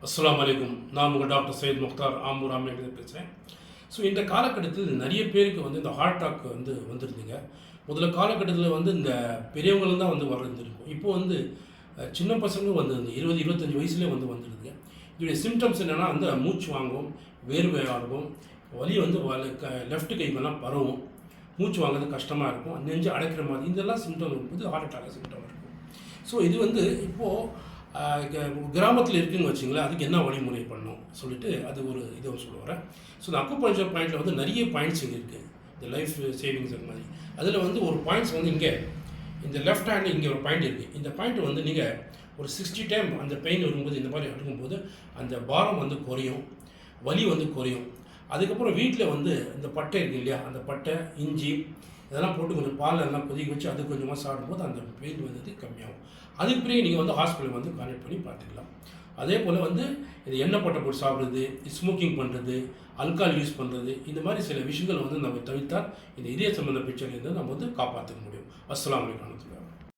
அஸ்ஸலாமு அலைக்கும். நான் உங்கள் டாக்டர் சையத் முக்தார் ஆம்பூர் ஆம்லேருந்து பேசுகிறேன். ஸோ இந்த காலகட்டத்தில் நிறைய பேருக்கு வந்து இந்த ஹார்ட் அட்டாக் வந்துருந்துங்க. முதல்ல காலகட்டத்தில் இந்த பெரியவங்களும் தான் வர்றதுருக்கும். இப்போது சின்ன பசங்களும் வந்துருது, 20-25 வயசுலேயே வந்துடுதுங்க. இதோடைய சிம்டம்ஸ் என்னென்னா மூச்சு வாங்கும், வேர்வையாகும், வலி லெஃப்ட் கைக்கெல்லாம் பரவும், மூச்சு வாங்குறது கஷ்டமாக இருக்கும், நெஞ்சு அடைக்கிற மாதிரி இதெல்லாம் சிம்டம் இருக்கும்போது ஹார்ட் அட்டாக் சிம்டம் இருக்கும். ஸோ இது இப்போது கிராமத்தில் இருக்குதுன்னு வச்சிங்களேன், அதுக்கு என்ன வழிமுறை பண்ணணும் சொல்லிட்டு அது ஒரு இதை சொல்ல வரேன். ஸோ இந்த அக்குபஞ்சர் பாயிண்டில் நிறைய பாயிண்ட்ஸ் இங்கே இருக்குது, இந்த லைஃப் சேவிங்ஸ் அந்த மாதிரி. அதில் ஒரு பாயிண்ட்ஸ் இங்கே இந்த லெஃப்ட் ஹேண்டில் இங்கே ஒரு பாயிண்ட் இருக்குது. இந்த பாயிண்ட் நீங்கள் ஒரு 60 டைம் அந்த பெயின் வரும்போது இந்த மாதிரி அடுக்கும்போது அந்த பாரம் குறையும், வலி குறையும். அதுக்கப்புறம் வீட்டில் இந்த பட்டை இருக்குது இல்லையா, அந்த பட்டை, இஞ்சி இதெல்லாம் போட்டு கொஞ்சம் பால் எல்லாம் கொதிக்க வச்சு அது கொஞ்சமாக சாப்பிடும்போது அந்த பெயின் கம்மியாகும். அதுக்கு பிறகு நீங்கள் ஹாஸ்பிட்டல் கான்டெக்ட் பண்ணி பார்த்துக்கலாம். அதே போல் இது எண்ணெய் பட்டை போட்டு சாப்பிட்றது, ஸ்மோக்கிங் பண்ணுறது, அல்கால் யூஸ் பண்ணுறது, இந்த மாதிரி சில விஷயங்கள் நம்ம தவிர்த்தால் இந்த இதய சம்பந்த பிரச்சனையிலேருந்து நம்ம காப்பாற்ற முடியும். அஸ்ஸலாமு அலைக்கும்.